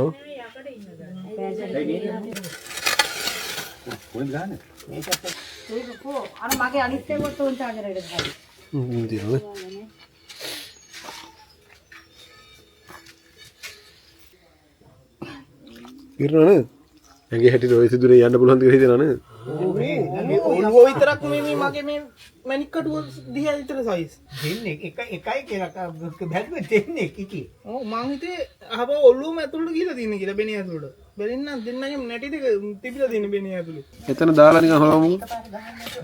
ඔව්. කොහෙන්ද ගහන්නේ? ඒක කො අර මගේ අනිත් ඒවත් තෝන් චාර්ජර් එකට දාන්න. තියෙනවා. ඉරනනේ. ඇඟේ හැටි ඔය සිදුරේ යන්න පුළුවන් කියලා හිතනවා නේද? මේ ඔළුව විතරක් මේ මගේ මේ මැනික් කටුව දිහා විතර සයිස්. දෙන්නේ එකයි කියලා බැලුවේ දෙන්නේ කිකි. ඔව් මං හිතේ අහව ඔළුවම ඇතුළට ගිහලා තියෙන කියලා බෙනේ ඇතුළට. බැලින්න දෙන්නගේ නැටි දෙක තිබිලා තියෙන බෙනේ ඇතුළේ. එතන දාලා නිකන් හොලවමු.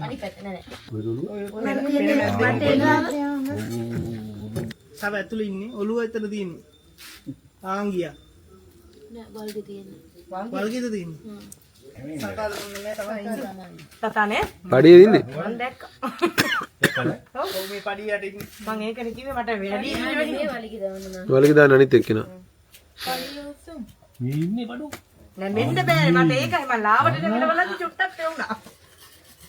අනිත් පැත්ත නෑ. තව ඇතුළේ ඉන්නේ ඔළුව ඇතර තියෙන්නේ. ආන් ගියා. නෑ වල්ගේ තියෙන්නේ. වල්ගේද තියෙන්නේ? තතනේ පඩියේ ඉන්නේ. මම දැක්කා. ඔව් මේ පඩිය යට ඉන්නේ. මම ඒකනේ කිව්වේ මට වැඩි මේ වලිගේ දාන්න නම්. වලක දාන්න අනිත් එක්කෙනා. මේ ඉන්නේ බඩු. නෑ මෙන්න බෑ මට ඒකයි මම ලාවට දෙකට බලද්දි චුට්ටක් පෙවුනා.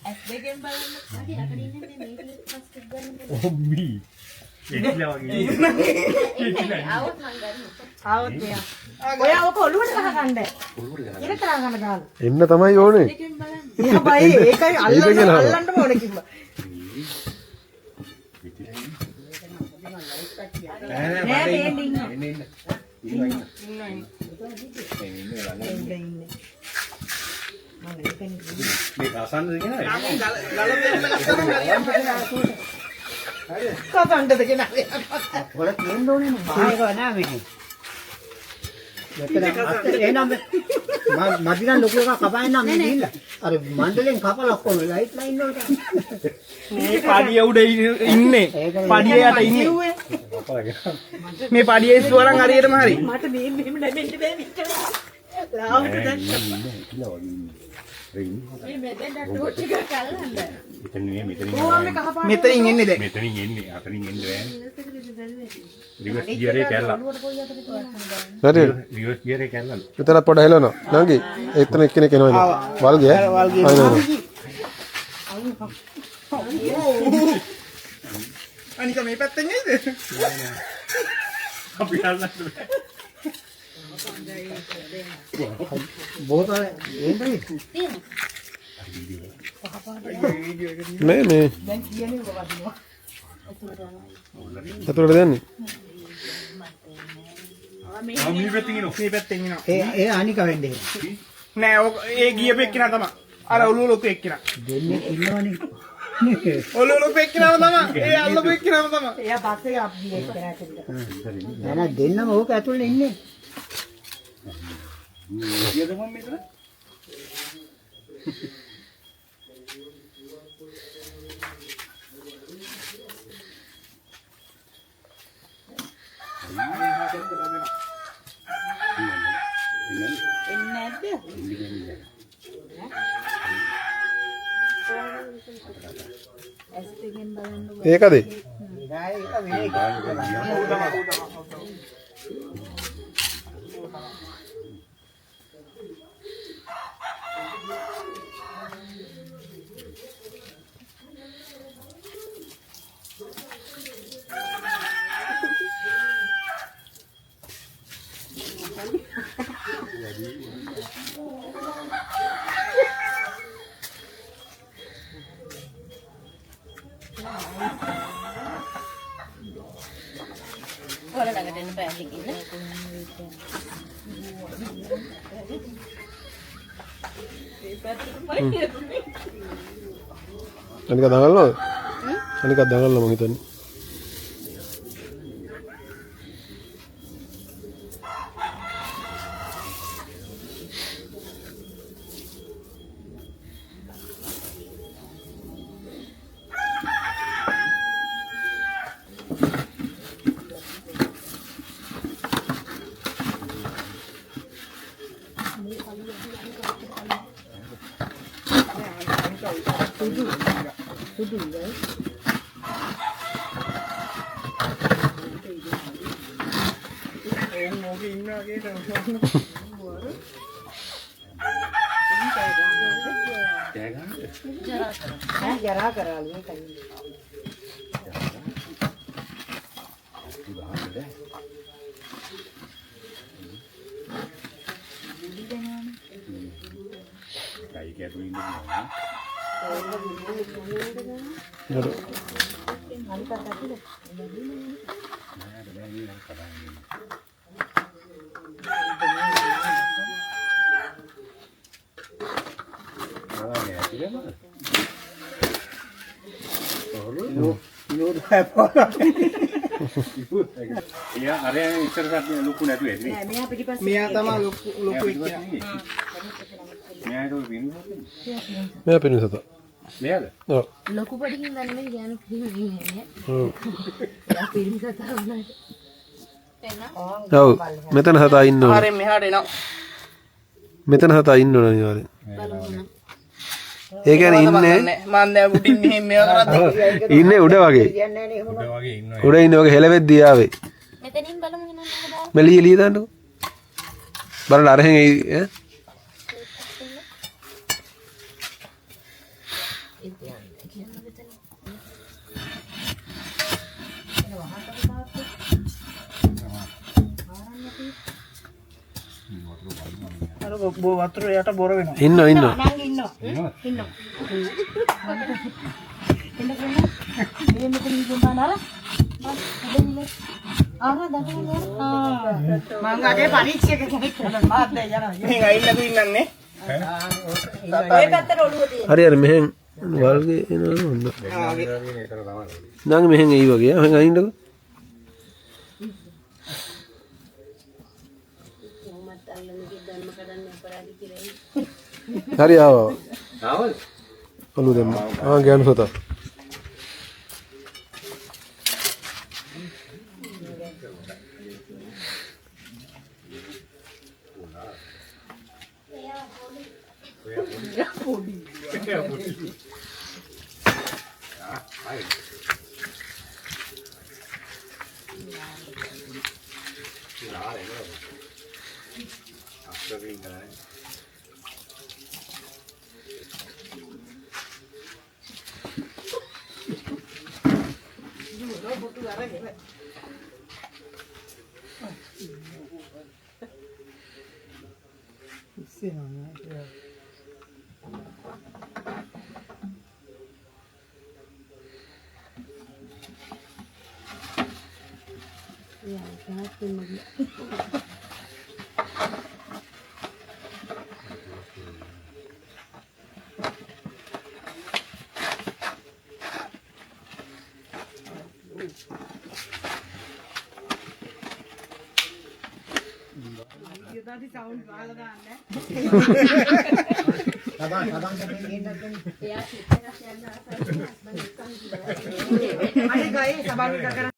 ඇස් දෙකෙන් බලන්න. අඩි අකඩ ඉන්නේ මේක පස්සේ ගන්න. ඔම්මි. එක්ලා වගේ. ආවොත් මං ගන්නවා. ආවොත් මෙයා. ඔයා ඔක ඔළුවට ගහගන්න. ඉර තරහ ගන්න දාන්න. එන්න තමයි ඕනේ. එයා බයි ඒකයි අල්ලන්න ඕනේ කිව්වා. නෑ දෙන්න ඉන්න. මේ අසන්නද කියනවා? කතන්දද කෙනා. වල තියෙන්න ඕනේ නෑ. ඒක නෑ වෙන්නේ. එනම මදිනා ලොකු එකක් කපන්න නම් ගිහිල්ලා අර මණ්ඩලෙන් කපලා කොහොම ලයිට් ලයින් වලට මේ පඩිය උඩ ඉන්නේ. පඩිය යට ඉන්නේ. මේ පඩියේ ඉස්සුවරන් හරියටම හරි. මට මේ මෙහෙම ලැබෙන්න බෑ විතර. ලාවට දැන් මේ මෙතෙන් ටෝච් එක කල්ලන්න. මෙතනින් එන්නේ දැන්. මෙතනින් එන්නේ අතනින් එන්න බෑ. රිවර්ස් ගියරේ කැල්ලා. හරි. රිවර්ස් ගියරේ කැල්ලා. මෙතන පොඩ හෙලනවා. නංගි. එතන එක්කෙනෙක් එනවා නේද? වල්ගේ ඈ? වල්ගේ. අනික මේ පැත්තෙන් එයිද? අපි යන්නත් බෑ. බෝතල එන්නේ මේ දැන් කියන්නේ ඔබ වදිනවා. අතුරට දැන්නේ. මේ පැත්තෙන් එනවා. මේ පැත්තෙන් එනවා. ඒ අනික වෙන්නේ නෑ ඒ ගියපු එක්කිනා තමයි. අර ඔළුව ලොකු එක්කිනා. දෙන්නේ ඉන්නවනේ ඔළුව ලොකු එක්කිනාම තමයි. ඒ අල්ලපු එක්කිනාම තමයි. එයා බස් එක අපි ඒක කරාට. නෑ දෙන්නම ඕක ඇතුළේ ඉන්නේ ගියද මම මෙතන? එන්නේ නැද්ද? ඇස් දෙකෙන් බලන්න. ඒකද? නෑ ඒක වෙන්නේ ඔයාලා ළඟට එන්න බෑ ඉන්න. අනික දඟලනවද? අනික දඟලන මං හිතන්නේ. ජරා කරාලු මේකයි. Kayak kayak tuh ini. Iya, ada yang istirahatnya lupa itu ya. මෙයා තමයි ලොකු එක්කයා. Mea itu ini. මෙයා පිරිමි සතා. Mea ada. ඔව්. ලොකු පොඩකින් ගන්න මේ ගෑනු පිරිමි නේ. ඔව්. යා පිරිමි සතා වුණාට. එන්න. ඔව්. මෙතන සතා ඉන්න ඕන. හරි මෙහාට එනවා. මෙතන සතා ඉන්න ඕන අනිවාර්යෙන්. බලමු. ඒ කියන්නේ ඉන්නේ මම දැන් උඩින් මෙහෙම මේවා කරද්දී ඉන්නේ උඩ වගේ. Udah lagi ini. උඩ ඉන්නේ වගේ හෙලවෙද්දී ආවේ. මෙතනින් බලමු නේද දාන්න. මෙලිය එළිය දාන්නකෝ. බලන්න අරහෙන් එයි ඈ. අර වතුර යට බොර වෙනවා. ඉන්නෝ ඉන්නෝ. නංගි ඉන්නවා. ඉන්නවා. එන්න කරන්න. මේ මෙතන ඉඳන් අර. ආහ දකින්න මම අගේ පරීක්ෂක කෙනෙක් කරනවා මාත් යනවා. මෙහෙන් අයින්නකු ඉන්නන්නේ. මේ පැත්තට ඔළුව තියෙන. හරි හරි මෙහෙන් වල්ගේ එනවා හොඳ. නංගි මෙහෙන් එයි වගේ. මෙහෙන් අයින්නකෝ. හරි ආවා. Awal. ඔලු දෙන්න. ගෑනු සතා. සබන්